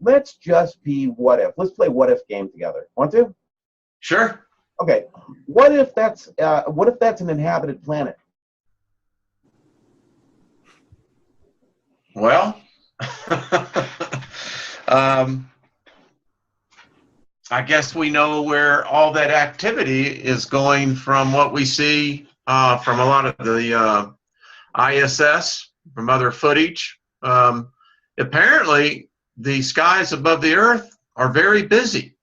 let's just be what if. Let's play what if game together. Want to? Sure. Okay. What if that's an inhabited planet? Well, I guess we know where all that activity is going from what we see from a lot of the ISS, from other footage. Apparently, the skies above the Earth are very busy.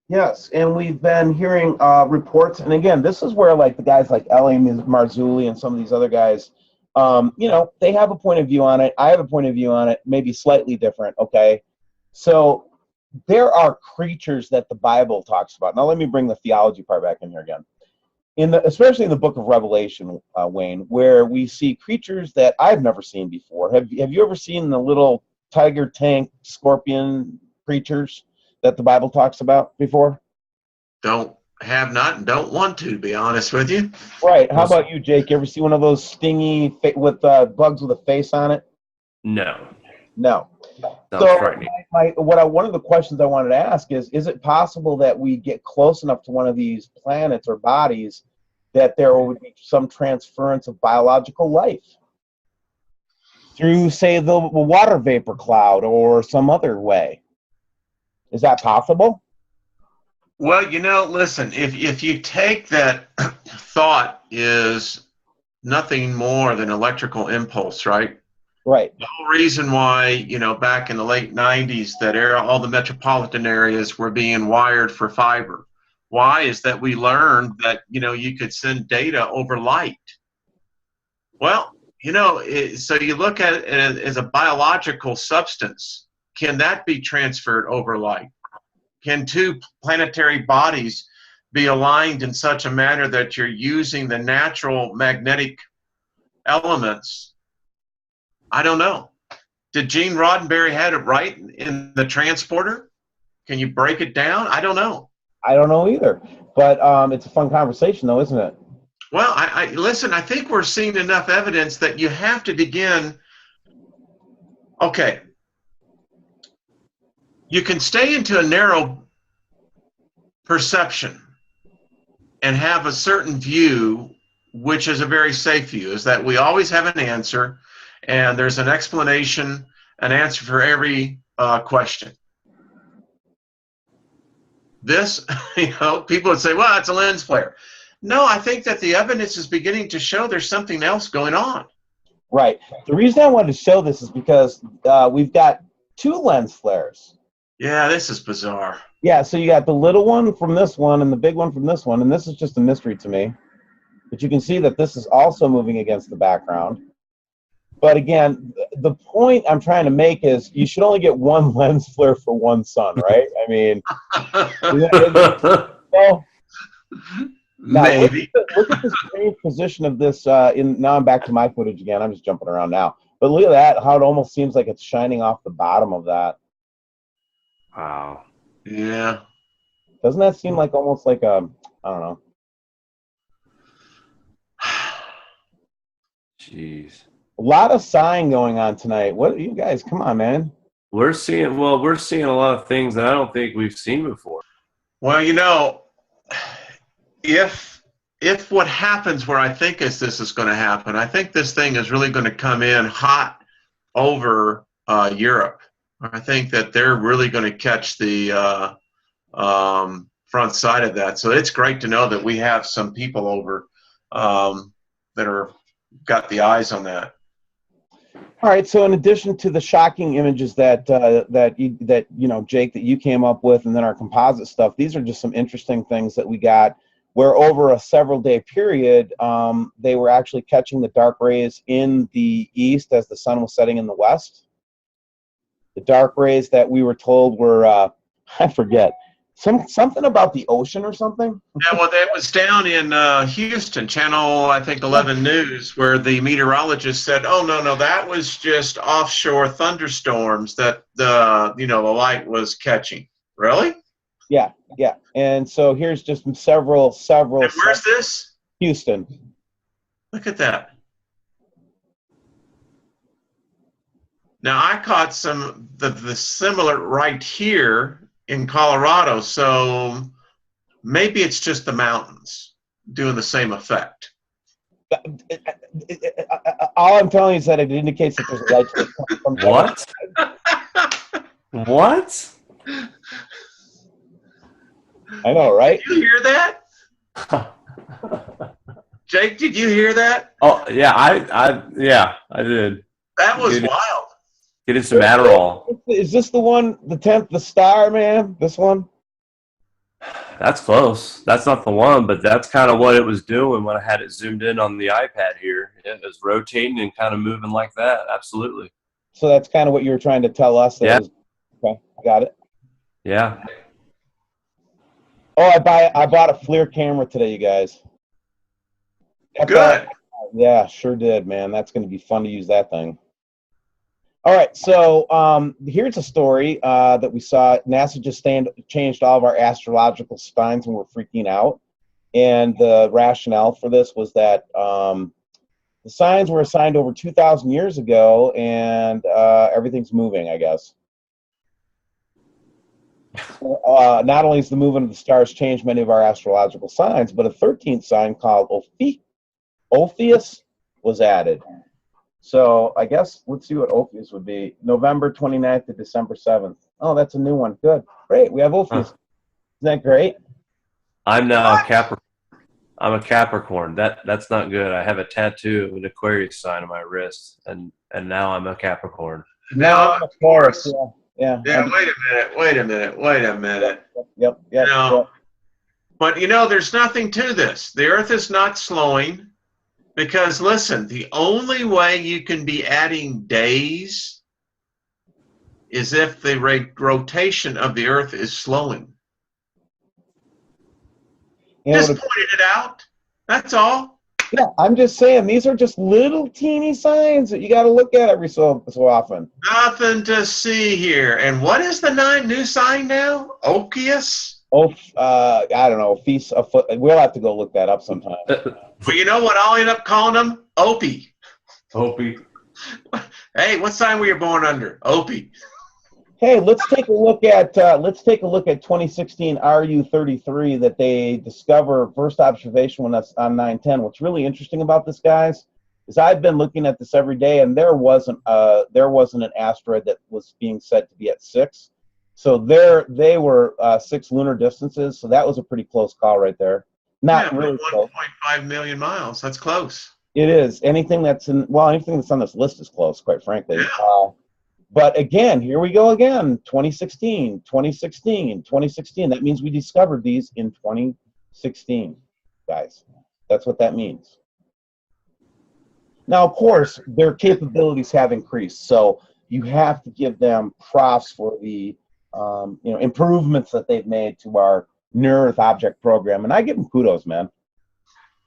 Yes, and we've been hearing reports, and again, this is where like the guys like L.A. Marzulli and some of these other guys, they have a point of view on it. I have a point of view on it, maybe slightly different. Okay, so there are creatures that the Bible talks about. Now, let me bring the theology part back in here again. Especially in the book of Revelation, Wayne, where we see creatures that I've never seen before. Have you ever seen the little tiger, tank, scorpion creatures that the Bible talks about before? Have not and don't want to be honest with you. Right. How about you, Jake? You ever see one of those stingy with bugs with a face on it? No. So one of the questions I wanted to ask is it possible that we get close enough to one of these planets or bodies that there would be some transference of biological life through, say, the water vapor cloud or some other way? Is that possible? Well, listen, if you take that thought is nothing more than electrical impulse, right? Right. The whole reason why, back in the late 90s, that all the metropolitan areas were being wired for fiber. Why? Is that we learned that, you could send data over light. Well, so you look at it as a biological substance. Can that be transferred over light? Can two planetary bodies be aligned in such a manner that you're using the natural magnetic elements? I don't know. Did Gene Roddenberry had it right in the transporter? Can you break it down? I don't know. I don't know either. But it's a fun conversation, though, isn't it? Well, listen, I think we're seeing enough evidence that you have to begin. Okay. You can stay into a narrow perception and have a certain view, which is a very safe view, is that we always have an answer. And there's an explanation, an answer for every question. This, people would say, well, it's a lens flare. No, I think that the evidence is beginning to show there's something else going on. Right. The reason I wanted to show this is because we've got two lens flares. Yeah, this is bizarre. Yeah, so you got the little one from this one and the big one from this one, and this is just a mystery to me. But you can see that this is also moving against the background. But again, the point I'm trying to make is you should only get one lens flare for one sun, right? I mean, well, maybe. Look at the strange position of this. Now I'm back to my footage again. I'm just jumping around now. But look at that, how it almost seems like it's shining off the bottom of that. Wow. Yeah. Doesn't that seem like almost like a, I don't know. Jeez. A lot of sighing going on tonight. What you guys? Come on, man. We're seeing a lot of things that I don't think we've seen before. Well, if what happens where I think this is going to happen, I think this thing is really going to come in hot over Europe. I think that they're really going to catch the front side of that. So it's great to know that we have some people over that are got the eyes on that. All right. So in addition to the shocking images that Jake, that you came up with, and then our composite stuff, these are just some interesting things that we got. Where over a several-day period, they were actually catching the dark rays in the east as the sun was setting in the west. The dark rays that we were told were, I forget, something about the ocean or something. Yeah, well, that was down in Houston, channel, I think, 11 News, where the meteorologist said, oh, no, that was just offshore thunderstorms that the light was catching. Really? Yeah. And so here's just several. And where's this? Houston. Look at that. Now I caught some the similar right here in Colorado, so maybe it's just the mountains doing the same effect. All I'm telling you is that it indicates that there's a light source coming from the other What? What? I know, right? Did you hear that? Jake, did you hear that? Oh yeah, I did. That was Getting, wild. getting some Adderall. Is this the one, the 10th, the star, man? This one? That's close. That's not the one, but that's kind of what it was doing when I had it zoomed in on the iPad here. It was rotating and kind of moving like that. Absolutely. So that's kind of what you were trying to tell us. Yeah. Okay, got it. Yeah. Oh, I bought a FLIR camera today, you guys. Good. Yeah, sure did, man. That's going to be fun to use that thing. All right, so here's a story that we saw. NASA just changed all of our astrological signs, and we're freaking out. And the rationale for this was that the signs were assigned over 2,000 years ago, and everything's moving, I guess. Not only has the movement of the stars changed many of our astrological signs, but a 13th sign called Ophius was added. So I guess let's see what Ophius would be. November 29th to December 7th. Oh, that's a new one. Good. Great. We have Ophius. Isn't that great? I'm now a Capricorn. I'm a Capricorn. That's not good. I have a tattoo of an Aquarius sign on my wrist, and now I'm a Capricorn. No, I'm a Taurus. Yeah. Yeah, wait a minute. Yep. No. But there's nothing to this. The Earth is not slowing because, listen, the only way you can be adding days is if the rotation of the Earth is slowing. Just pointed it out. That's all. Yeah, I'm just saying these are just little teeny signs that you got to look at every so often. Nothing to see here. And what is the new sign now? Ophius? I don't know. We'll have to go look that up sometime. Well, you know what I'll end up calling them? Opie. Opie. Hey, what sign were you born under? Opie. Hey, let's take a look at 2016 RU-33 that they discover first observation when that's on 9/10. What's really interesting about this, guys, is I've been looking at this every day, and there wasn't an asteroid that was being said to be at 6. So they were 6 lunar distances. So that was a pretty close call right there. Not really close. 1.5 million miles. That's close. It is. Anything that's on this list is close, quite frankly. Yeah. But again, here we go again, 2016. That means we discovered these in 2016, guys. That's what that means. Now, of course, their capabilities have increased, so you have to give them props for the improvements that they've made to our Near-Earth Object Program, and I give them kudos, man.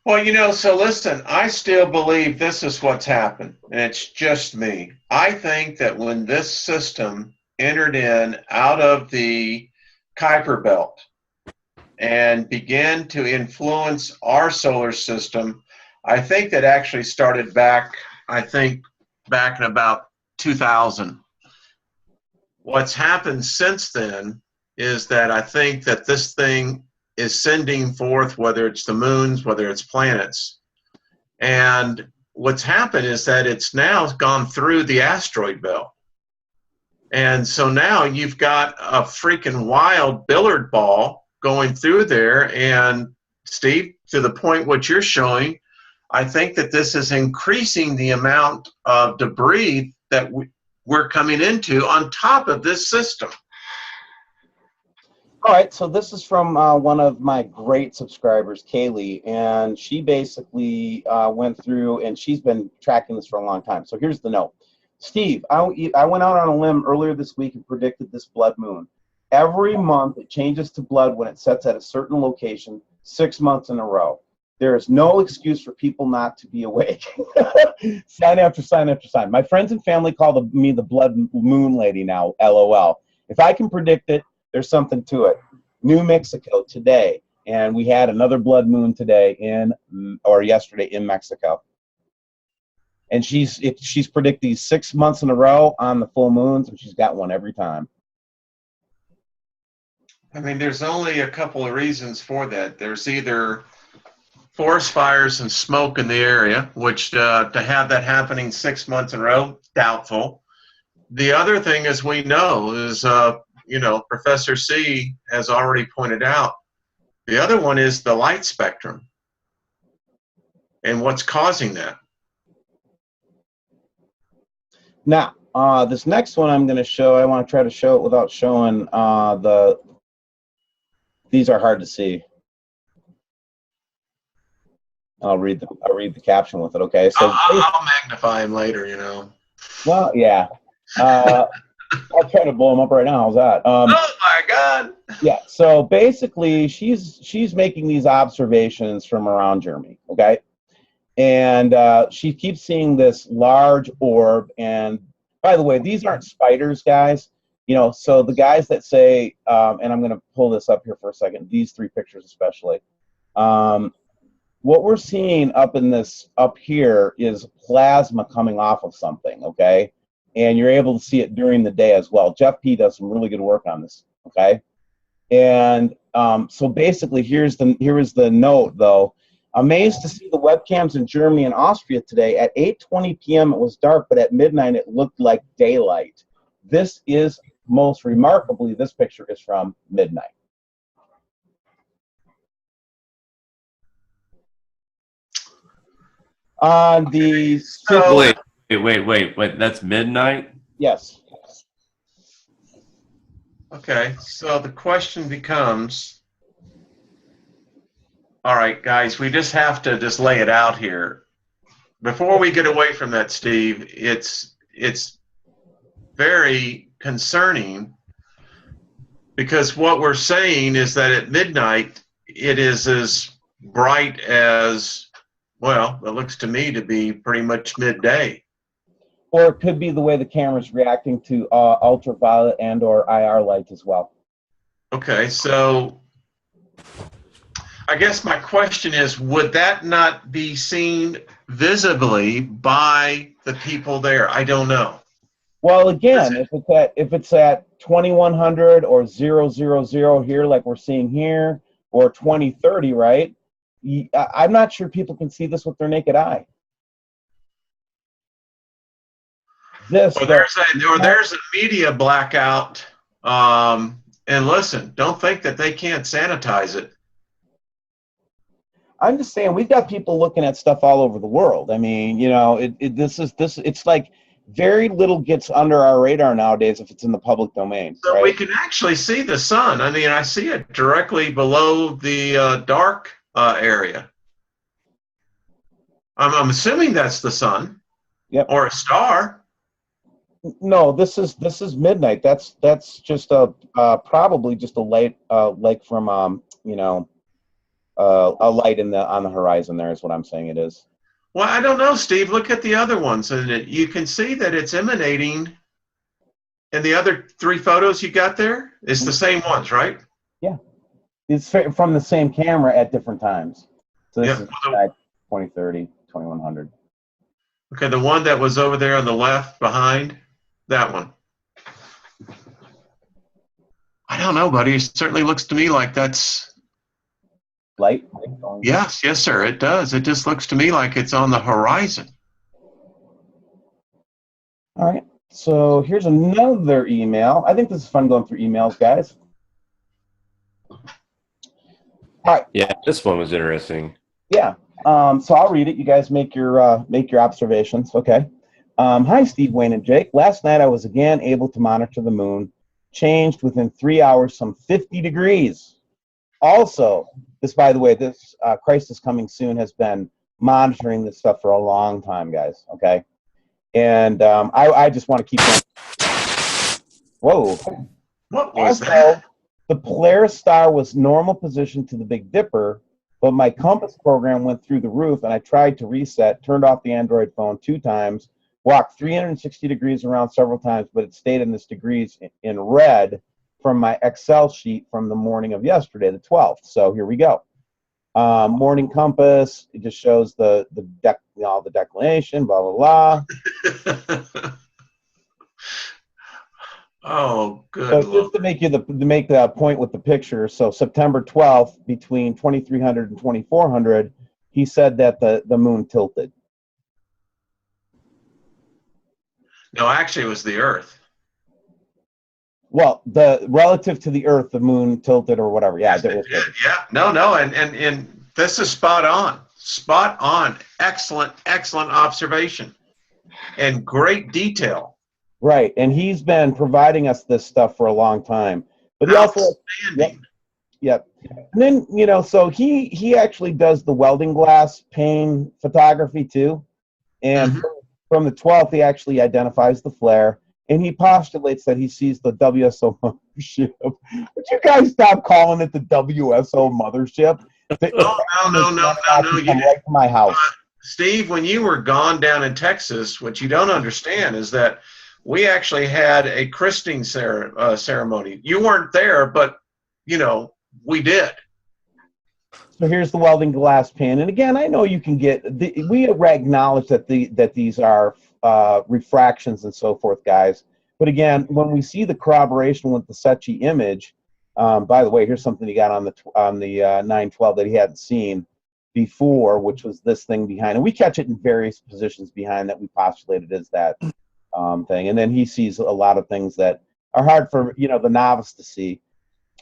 Well, so listen, I still believe this is what's happened, and it's just me. I think that when this system entered in out of the Kuiper Belt and began to influence our solar system, I think that actually started back in about 2000. What's happened since then is that I think that this thing is sending forth, whether it's the moons, whether it's planets. And what's happened is that it's now gone through the asteroid belt. And so now you've got a freaking wild billiard ball going through there. And Steve, to the point what you're showing, I think that this is increasing the amount of debris that we're coming into on top of this system. All right, so this is from one of my great subscribers, Kaylee, and she basically went through, and she's been tracking this for a long time. So here's the note. Steve, I went out on a limb earlier this week and predicted this blood moon. Every month it changes to blood when it sets at a certain location, 6 months in a row. There is no excuse for people not to be awake. Sign after sign after sign. My friends and family call me the blood moon lady now, LOL. If I can predict it, there's something to it. New Mexico today, and we had another blood moon today yesterday in Mexico. And she's predicting 6 months in a row on the full moons, and she's got one every time. I mean, there's only a couple of reasons for that. There's either forest fires and smoke in the area, which to have that happening 6 months in a row, doubtful. The other thing, as we know, is Professor C has already pointed out. The other one is the light spectrum and what's causing that. Now, this next one I'm going to show, I want to try to show it without showing these are hard to see. I'll read the caption with it, okay? So I'll magnify him later, Well, yeah. I'll try to blow them up right now. How's that? Oh my God! Yeah. So basically, she's making these observations from around Germany, okay? And she keeps seeing this large orb. And by the way, these aren't spiders, guys. So the guys that say, and I'm going to pull this up here for a second. These three pictures especially. What we're seeing up here is plasma coming off of something, okay? And you're able to see it during the day as well. Jeff P does some really good work on this, okay? And so basically, here is the note, though. Amazed to see the webcams in Germany and Austria today. At 8:20 p.m. it was dark, but at midnight it looked like daylight. This is most remarkably, this picture is from midnight. On the Wait. That's midnight? Yes. Okay, so the question becomes, all right, guys, we just have to just lay it out here. Before we get away from that, Steve, it's very concerning because what we're saying is that at midnight it is as bright as, well, it looks to me to be pretty much midday. Or it could be the way the camera's reacting to ultraviolet and or IR light as well. Okay, so I guess my question is, would that not be seen visibly by the people there? I don't know. Well, again, if it's at 2100 or 000 here, like we're seeing here, or 2030, right? I'm not sure people can see this with their naked eye. There's a media blackout. And listen, don't think that they can't sanitize it. I'm just saying, we've got people looking at stuff all over the world. I mean, it's like very little gets under our radar nowadays if it's in the public domain. So right? We can actually see the sun. I mean, I see it directly below the dark area. I'm assuming that's the sun. Yep. Or a star. No, this is midnight. That's just probably just a light like from a light on the horizon. There is what I'm saying it is. Well, I don't know, Steve. Look at the other ones, and you can see that it's emanating. And the other three photos you got there, it's the same ones, right? Yeah, it's from the same camera at different times. So this is 2030, 2100. Okay, the one that was over there on the left behind, that one. I don't know, buddy. It certainly looks to me like that's light. Yes, sir. It does. It just looks to me like it's on the horizon. All right. So here's another email. I think this is fun going through emails, guys. All right. Yeah, this one was interesting. Yeah. So I'll read it. You guys make your observations. Okay. Hi, Steve, Wayne, and Jake. Last night I was again able to monitor the moon. Changed within 3 hours, some 50 degrees. Also, by the way, this Christ is Coming Soon has been monitoring this stuff for a long time, guys. Okay. And I just want to keep going. Whoa. What was that? The Polaris star was normal position to the Big Dipper, but my compass program went through the roof, and I tried to reset, turned off the Android phone 2 times, walked 360 degrees around several times, but it stayed in this degrees in red from my Excel sheet from the morning of yesterday, the 12th. So here we go. Morning compass. It just shows the declination. Blah blah blah. Oh, good So Lord. just to make the point with the picture, so September 12th, between 2300 and 2400, he said that the moon tilted. No, actually, it was the Earth. Well, the relative to the Earth, the moon tilted or whatever. Yeah, Yeah. No, and this is spot on. Spot on. Excellent observation. And great detail. right. And he's been providing us this stuff for a long time. But he also, Outstanding. yep. And then, so he actually does the welding glass pane photography too. And from the 12th, he actually identifies the flare. And he postulates that he sees the WSO mothership. Would you guys stop calling it the WSO mothership? No. You right to my house. Steve, when you were gone down in Texas, what you don't understand is that we actually had a christening ceremony. You weren't there, but, we did. So here's the welding glass pan. And again, I know you can we acknowledge that these are refractions and so forth, guys. But again, when we see the corroboration with the Sept image, by the way, here's something he got on the 912 that he hadn't seen before, which was this thing behind. And we catch it in various positions behind that we postulated as that thing. And then he sees a lot of things that are hard for the novice to see.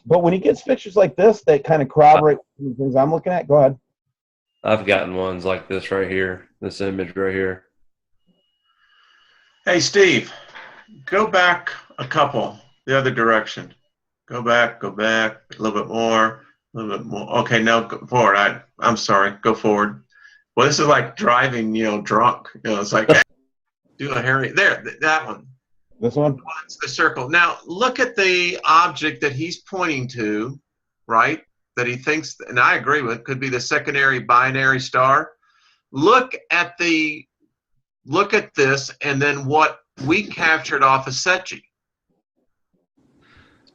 But when he gets pictures like this that kind of corroborate the things I'm looking at, go ahead. I've gotten ones like this right here, this image right here. Hey, Steve, go back a couple, the other direction. Go back, a little bit more, Okay, now go forward. I'm sorry, go forward. Well, this is like driving, drunk. It's like, hey, do a Harry. There, that one. This one? It's the circle. Now, look at the object that he's pointing to, right? That he thinks, and I agree with, could be the secondary binary star. Look at this, and then what we captured off of Sept.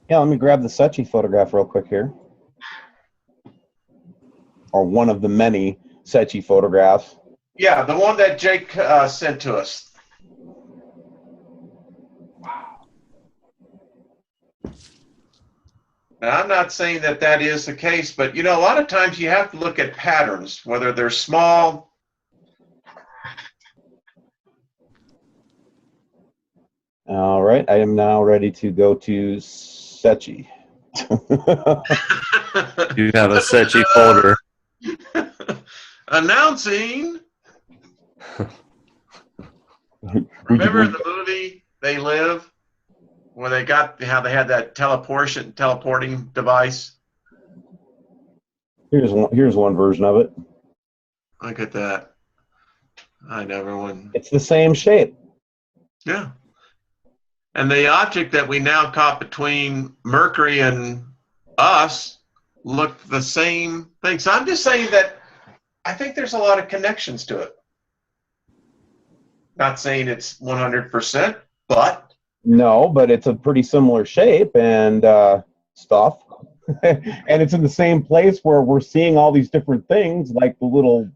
Yeah, let me grab the Sept photograph real quick here. Or one of the many Sept photographs. Yeah, the one that Jake sent to us. Now, I'm not saying that is the case, but, a lot of times you have to look at patterns, whether they're small. All right, I am now ready to go to Sept. You have a Sept folder. Announcing. Remember the movie They Live? Where they had that teleporting device. Here's one version of it. Look at that. I never won. It's the same shape. Yeah. And the object that we now caught between Mercury and us looked the same thing. So I'm just saying that I think there's a lot of connections to it. Not saying it's 100%, but. No, but it's a pretty similar shape and stuff. And it's in the same place where we're seeing all these different things, like the little,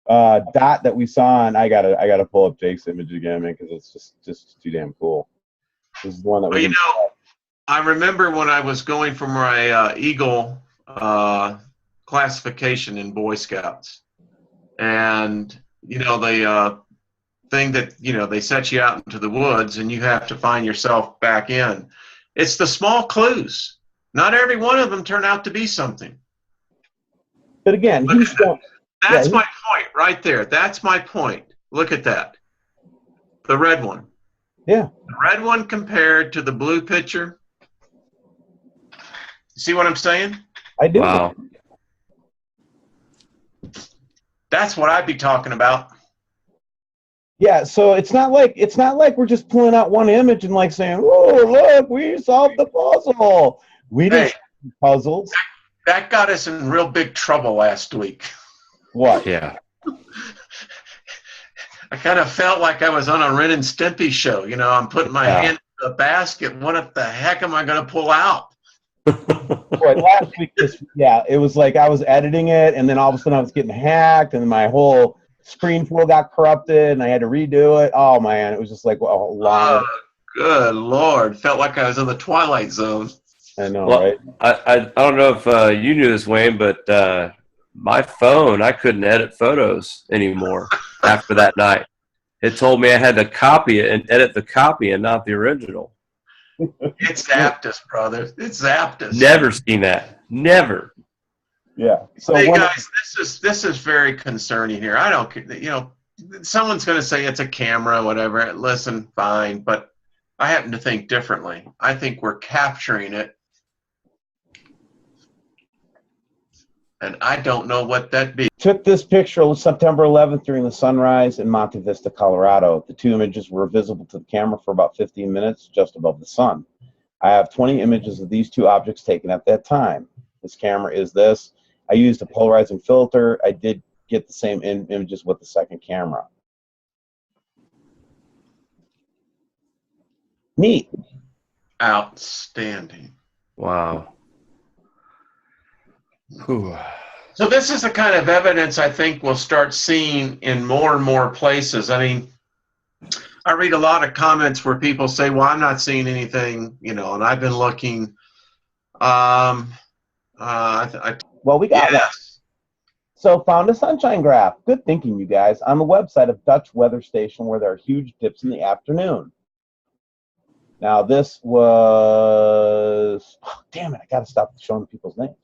dot that we saw. And I gotta pull up Jake's image again, man, because it's just too damn cool. This is the one that we. I remember when I was going for my Eagle classification in Boy Scouts, and the thing that they set you out into the woods and you have to find yourself back in. It's the small clues. Not every one of them turn out to be something. But again, that's my point right there. That's my point. Look at that. The red one. Yeah. The red one compared to the blue picture. See what I'm saying? I do. Wow. That's what I'd be talking about. Yeah, so it's not like we're just pulling out one image and like saying, "Oh, look, we solved the puzzle." We didn't solve puzzles. That got us in real big trouble last week. What? Yeah. I kind of felt like I was on a Ren and Stimpy show. I'm putting my hand in the basket. What the heck am I going to pull out? Boy, last week, it was like I was editing it, and then all of a sudden I was getting hacked, and my whole screen flow got corrupted, and I had to redo it. Oh man, it was just like a long. Oh, good Lord. Felt like I was in the Twilight Zone. I know, Well, right? I don't know if you knew this, Wayne, but my phone, I couldn't edit photos anymore after that night. It told me I had to copy it and edit the copy and not the original. It's zapped us, brother. It's zapped us. Never seen that. Never. Yeah. So Hey guys, this is very concerning here. I don't, someone's going to say it's a camera, whatever. Listen, fine, but I happen to think differently. I think we're capturing it, and I don't know what that be. took this picture on September 11th during the sunrise in Monte Vista, Colorado. The two images were visible to the camera for about 15 minutes just above the sun. I have 20 images of these two objects taken at that time. This camera is this. I used a polarizing filter. I did get the same images with the second camera. Neat. Outstanding. Wow. Whew. So this is the kind of evidence I think we'll start seeing in more and more places. I mean, I read a lot of comments where people say, well, I'm not seeing anything, and I've been looking. Well, we got one. So found a sunshine graph. Good thinking, you guys. On the website of Dutch weather station where there are huge dips in the afternoon. Now this was, damn it, I got to stop showing people's names.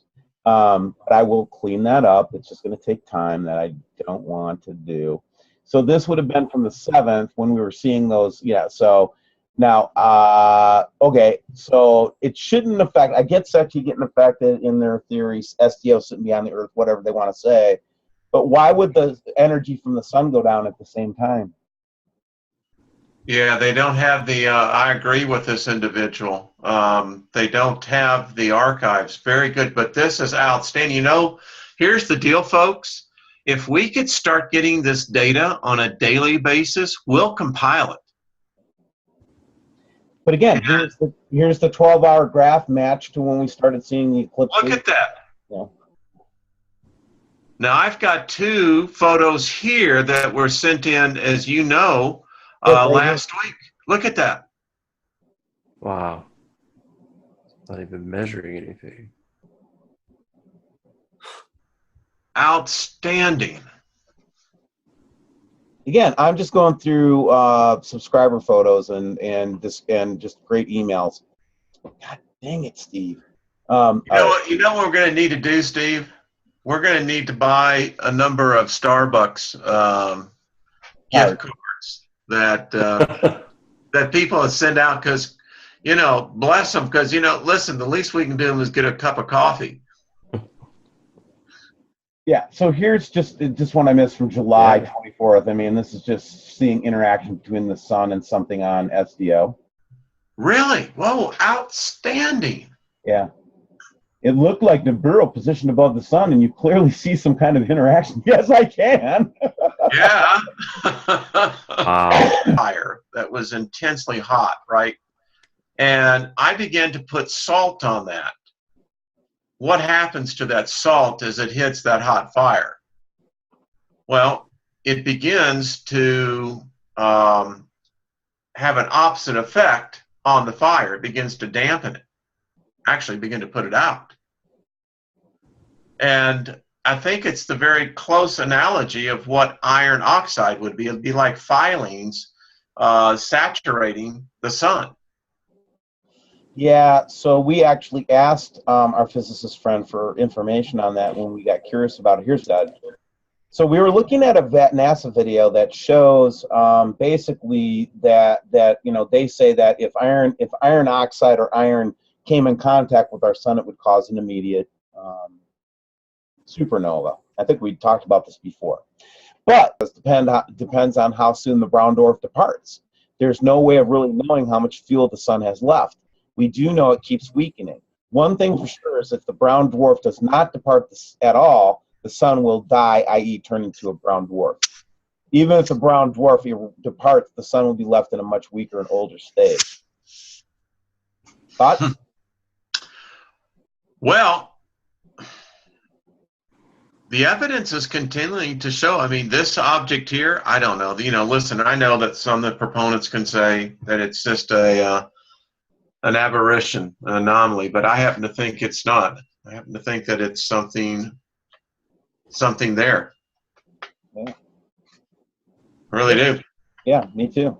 But I will clean that up. It's just going to take time that I don't want to do. So this would have been from the 7th when we were seeing those. Yeah, so now, okay, so it shouldn't affect, I get Sept getting affected in their theories, SDO sitting beyond the Earth, whatever they want to say. But why would the energy from the sun go down at the same time? Yeah, they don't have the, I agree with this individual. They don't have the archives. Very good, but this is outstanding. Here's the deal, folks. If we could start getting this data on a daily basis, we'll compile it. But again, here's the 12-hour graph matched to when we started seeing the eclipses. Look at that. Yeah. Now, I've got two photos here that were sent in, as you know, last week. Look at that. Wow. Not even measuring anything. Outstanding. Again, I'm just going through subscriber photos and just great emails. God dang it, Steve. You know what we're going to need to do, Steve? We're going to need to buy a number of Starbucks gift cards that that people send out because, bless them because, listen, the least we can do is get a cup of coffee. Yeah, so here's just one I missed from July 24th. I mean, this is just seeing interaction between the sun and something on SDO. Really? Whoa, outstanding. Yeah. It looked like Nibiru positioned above the sun, and you clearly see some kind of interaction. Yes, I can. Yeah. Fire that was intensely hot, right? And I began to put salt on that. What happens to that salt as it hits that hot fire? Well, it begins to have an opposite effect on the fire. It begins to dampen it, actually begin to put it out. And I think it's the very close analogy of what iron oxide would be. It'd be like filings saturating the sun. Yeah, so we actually asked our physicist friend for information on that when we got curious about it. Here's that. So we were looking at a NASA video that shows basically that they say that if iron oxide or iron came in contact with our sun, it would cause an immediate supernova. I think we talked about this before. But it depends on how soon the brown dwarf departs. There's no way of really knowing how much fuel the sun has left. We do know it keeps weakening. One thing for sure is if the brown dwarf does not depart at all, the sun will die, i.e. turn into a brown dwarf. Even if the brown dwarf departs, the sun will be left in a much weaker and older state. Thoughts? Well, the evidence is continuing to show. I mean, this object here, I don't know. Listen, I know that some of the proponents can say that it's just an aberration, an anomaly, but I happen to think it's not. I happen to think that it's something there. Yeah. Really do. Yeah, me too.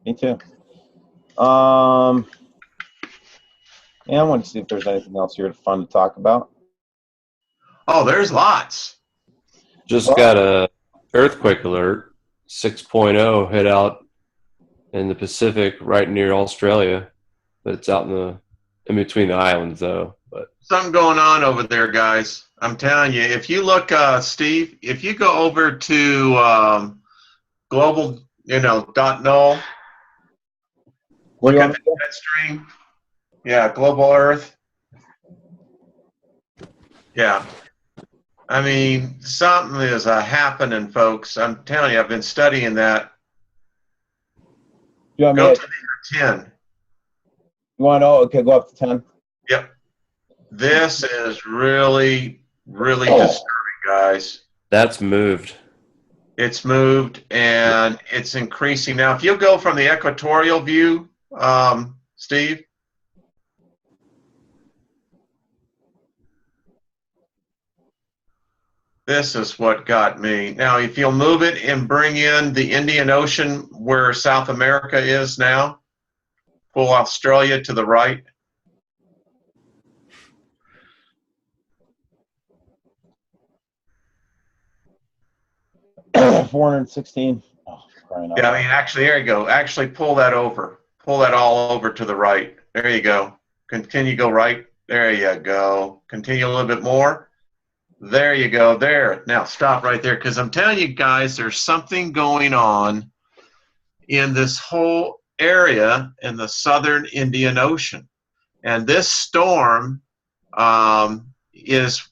Me too. Yeah, I want to see if there's anything else here fun to talk about. Oh, there's lots. Just got a earthquake alert. 6.0 hit out in the Pacific, right near Australia, but it's out in between the islands, though. But Something going on over there, guys. I'm telling you. If you look, Steve, if you go over to global, .null, look at the jet stream. Yeah, global Earth. Yeah. I mean, something is happening, folks. I'm telling you, I've been studying that. You want Go me to the 10. You want to know? Okay, go up to 10. Yep. This is really, really disturbing, guys. that's moved. It's moved and it's increasing. Now, if you go from the equatorial view, Steve, this is what got me. Now, if you'll move it and bring in the Indian Ocean where South America is now, pull Australia to the right. $416. Oh, crying out Yeah, loud. I mean, actually, there you go. Actually, pull that over. Pull that all over to the right. There you go. Continue, go right. There you go. Continue a little bit more. There you go. There. Now stop right there, because I'm telling you guys, there's something going on in this whole area in the southern Indian Ocean. And this storm is,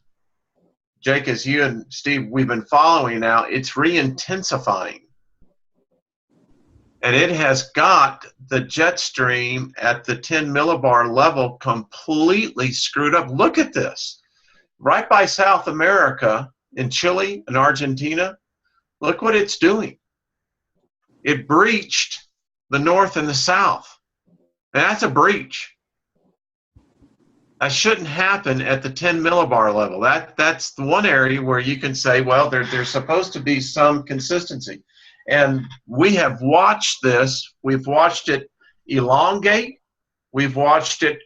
Jake, as you and Steve, we've been following now, it's re-intensifying. And it has got the jet stream at the 10 millibar level completely screwed up. Look at this. Right by South America, in Chile and Argentina, look what it's doing. It breached the north and the south. And that's a breach. That shouldn't happen at the 10 millibar level. That's the one area where you can say, well, there's supposed to be some consistency. And we have watched this. We've watched it elongate. We've watched it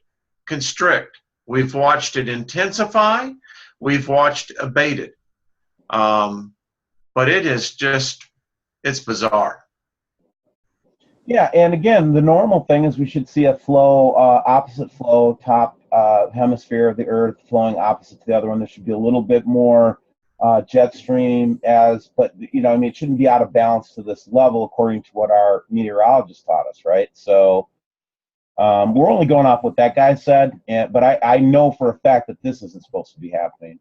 constrict. We've watched it intensify. We've watched it abate it. But it is just, it's bizarre. Yeah, and again, the normal thing is we should see a flow, opposite flow, top hemisphere of the Earth flowing opposite to the other one. There should be a little bit more jet stream but I mean, it shouldn't be out of balance to this level according to what our meteorologist taught us, right? So we're only going off what that guy said, but I know for a fact that this isn't supposed to be happening.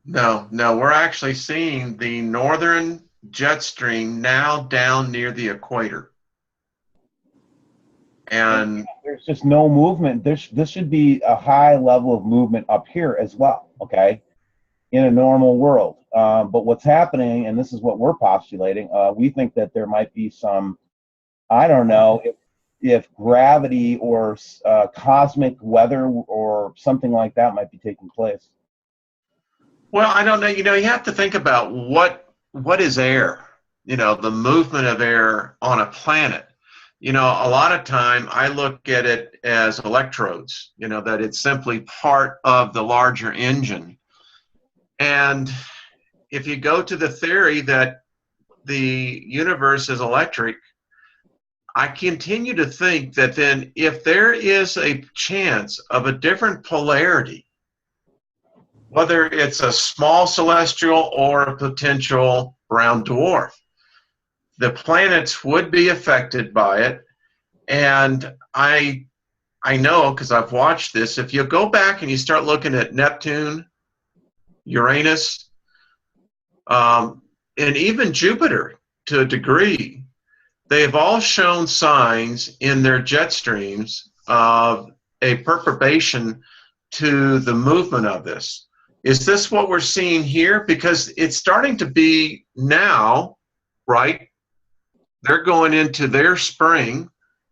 No, we're actually seeing the northern jet stream now down near the equator. And there's just no movement. This should be a high level of movement up here as well, okay, in a normal world. But what's happening, and this is what we're postulating, we think that there might be some, I don't know, if gravity or cosmic weather or something like that might be taking place. well, I don't know. You have to think about what is air. The movement of air on a planet. A lot of time I look at it as electrodes, that it's simply part of the larger engine. And if you go to the theory that the universe is electric, I continue to think that then if there is a chance of a different polarity, whether it's a small celestial or a potential brown dwarf, the planets would be affected by it. And I know, because I've watched this, if you go back and you start looking at Neptune, Uranus, and even Jupiter to a degree, they've all shown signs in their jet streams of a perturbation to the movement of this. Is this what we're seeing here? Because it's starting to be now, right? They're going into their spring.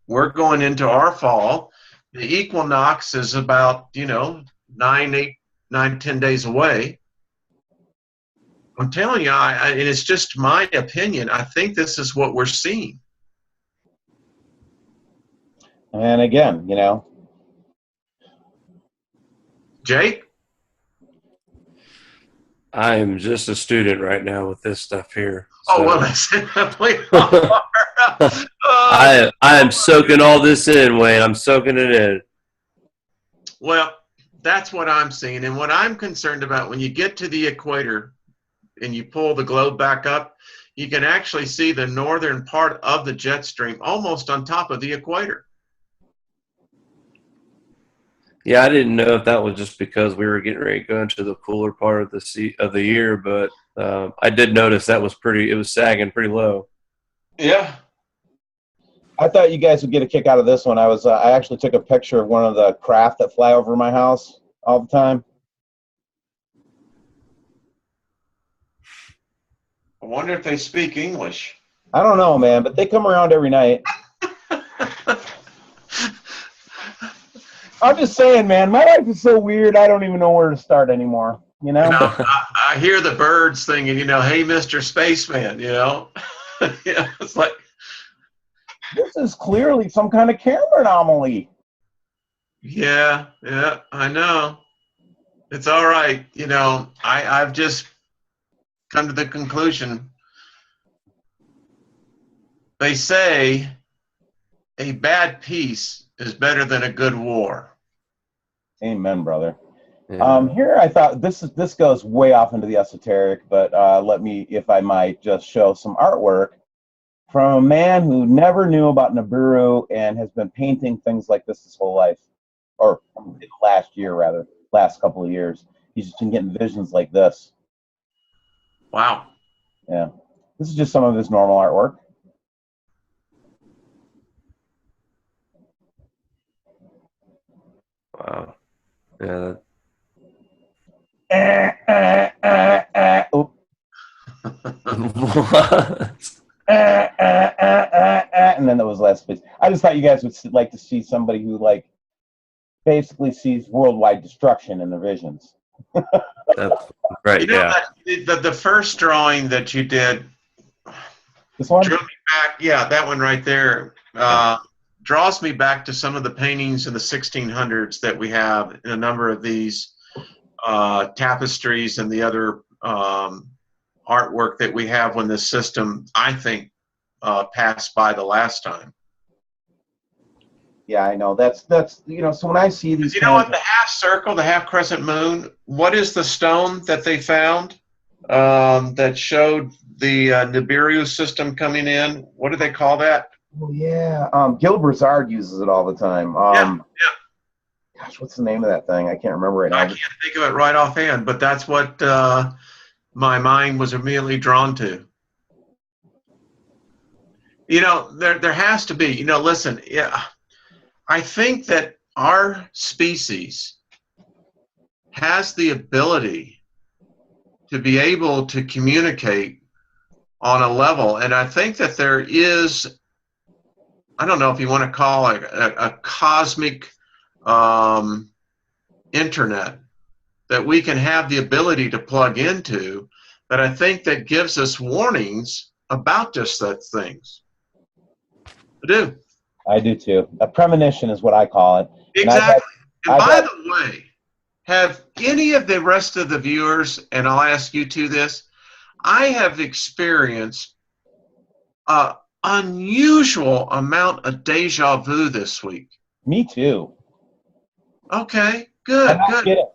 We're going into our fall. The equinox is about, 9 to 10 days away. I'm telling you, and it's just my opinion, I think this is what we're seeing. And again, Jake? I'm just a student right now with this stuff here. Oh, so. well, that's definitely I am soaking all this in, Wayne. I'm soaking it in. Well, that's what I'm seeing. And what I'm concerned about, when you get to the equator and you pull the globe back up, you can actually see the northern part of the jet stream almost on top of the equator. Yeah, I didn't know if that was just because we were getting ready to go into the cooler part of the year, but I did notice that it was sagging pretty low. Yeah. I thought you guys would get a kick out of this one. I actually took a picture of one of the craft that fly over my house all the time. I wonder if they speak English. I don't know, man, but they come around every night. I'm just saying, man, my life is so weird, I don't even know where to start anymore, I hear the birds singing, hey, Mr. Spaceman, Yeah, it's like, this is clearly some kind of camera anomaly. yeah, I know. It's all right. I've just come to the conclusion. They say a bad peace is better than a good war. Amen, brother. Yeah. Here I thought this goes way off into the esoteric, but let me, if I might, just show some artwork from a man who never knew about Nibiru and has been painting things like this his whole life, or last year rather, last couple of years. He's just been getting visions like this. Wow. Yeah, this is just some of his normal artwork. Wow. Yeah. Oop. What? And then there was last space. I just thought you guys would like to see somebody who basically sees worldwide destruction in their visions. That's right. Yeah. The first drawing that you did, This one? drew me back. Yeah, that one right there draws me back to some of the paintings in the 1600s that we have in a number of these tapestries and the other artwork that we have when this system, I think, passed by the last time. Yeah, I know. That's so when I see these, You know what? The half circle, the half crescent moon. What is the stone that they found that showed the Nibiru system coming in? What do they call that? Oh, yeah. Gil Brazard uses it all the time. Yeah. Gosh, what's the name of that thing? I can't remember right now. I can't think of it right offhand, but that's what my mind was immediately drawn to. There has to be. Listen. Yeah, I think that our species has the ability to be able to communicate on a level, and I think that there is, I don't know if you want to call it a cosmic internet that we can have the ability to plug into, that I think that gives us warnings about just such things. I do. I do too. A premonition is what I call it. Exactly. And by the way, have any of the rest of the viewers, and I'll ask you to this, I have experienced an unusual amount of deja vu this week. Me too. Okay, good. Get it.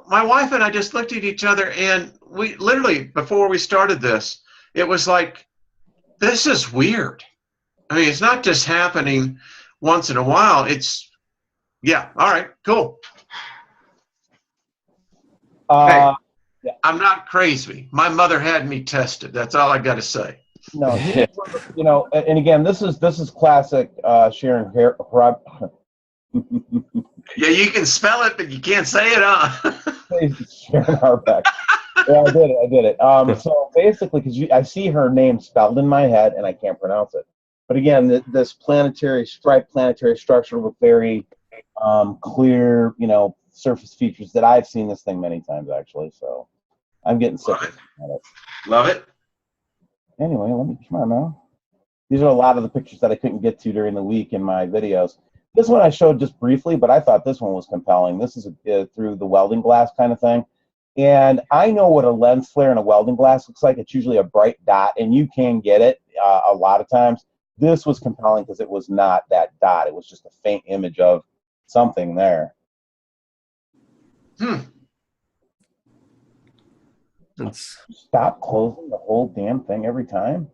My wife and I just looked at each other, and we literally, before we started this, it was like, this is weird. I mean, it's not just happening once in a while. It's, yeah, all right, cool. Hey, yeah. I'm not crazy. My mother had me tested. That's all I got to say. No, and again, this is classic Sharon. Yeah, you can spell it, but you can't say it, huh? Sharon Harbeck. Yeah, I did it. So basically, because I see her name spelled in my head and I can't pronounce it. But again, this striped planetary structure with very clear, surface features that I've seen this thing many times actually. So I'm getting sick of it. Love it. Anyway, come on now. These are a lot of the pictures that I couldn't get to during the week in my videos. This one I showed just briefly, but I thought this one was compelling. This is through the welding glass kind of thing. And I know what a lens flare in a welding glass looks like. It's usually a bright dot, and you can get it a lot of times. This was compelling because it was not that dot. It was just a faint image of something there. Stop closing the whole damn thing every time.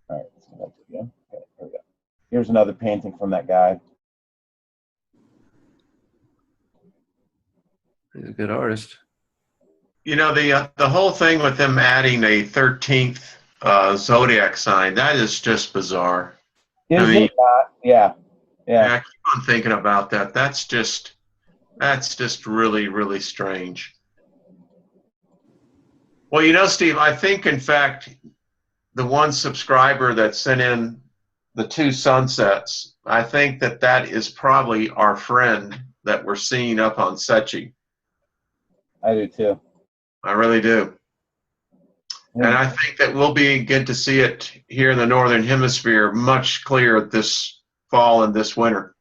All right, let's go back to it again. Okay, here we go. Here's another painting from that guy. He's a good artist. You know, the whole thing with them adding a 13th zodiac sign, that is just bizarre. Is it not? Yeah. I keep on thinking about that. That's just really, really strange. Well, you know, Steve, I think, in fact, the one subscriber that sent in the 2 sunsets, I think that is probably our friend that we're seeing up on Sept. I do too. I really do. Yeah. And I think that we'll get to see it here in the Northern Hemisphere much clearer this fall and this winter.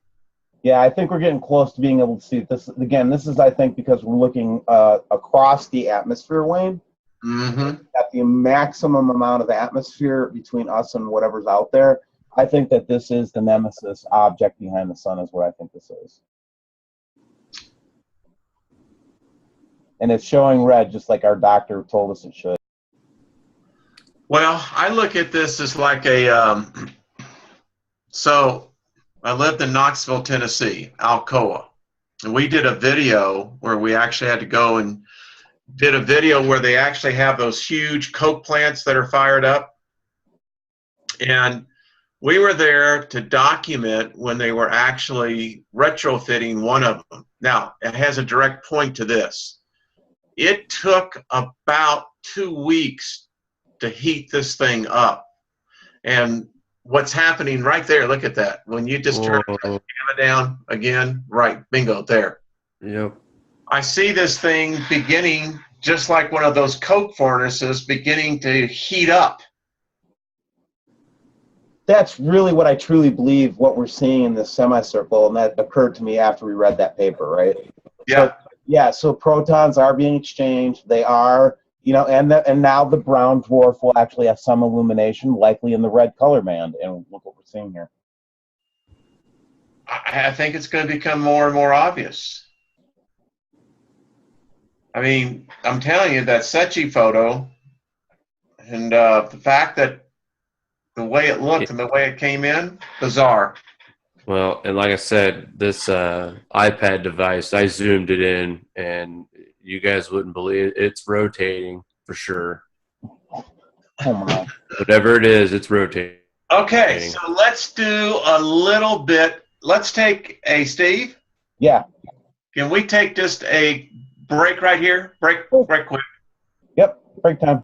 Yeah, I think we're getting close to being able to see this. Again, this is, I think, because we're looking across the atmosphere, Wayne. Mm-hmm. At the maximum amount of atmosphere between us and whatever's out there, I think that this is the Nemesis object behind the sun is what I think this is. And it's showing red just like our doctor told us it should. Well, I look at this as like a, so I lived in Knoxville, Tennessee, Alcoa. And we did a video where we actually had to go and did a video where they actually have those huge coke plants that are fired up. And we were there to document when they were actually retrofitting one of them. Now, it has a direct point to this. It took about 2 weeks to heat this thing up. And what's happening right there, look at that. When you just turn the camera down again, right, bingo, there. Yep. I see this thing beginning, just like one of those coke furnaces, beginning to heat up. That's really what I truly believe what we're seeing in this semicircle, and that occurred to me after we read that paper, right? Yeah. So protons are being exchanged. They are, and now the brown dwarf will actually have some illumination, likely in the red color band, and look what we're seeing here. I think it's going to become more and more obvious. I mean, I'm telling you, that Sept photo and the fact that the way it looked and the way it came in, bizarre. Well, and like I said, this iPad device, I zoomed it in, and you guys wouldn't believe it. It's rotating for sure. Oh my! Whatever it is, it's rotating. Okay, so let's do a little bit. Let's take a Steve. Yeah. Can we take just a break right here? Break quick. Yep. Break time.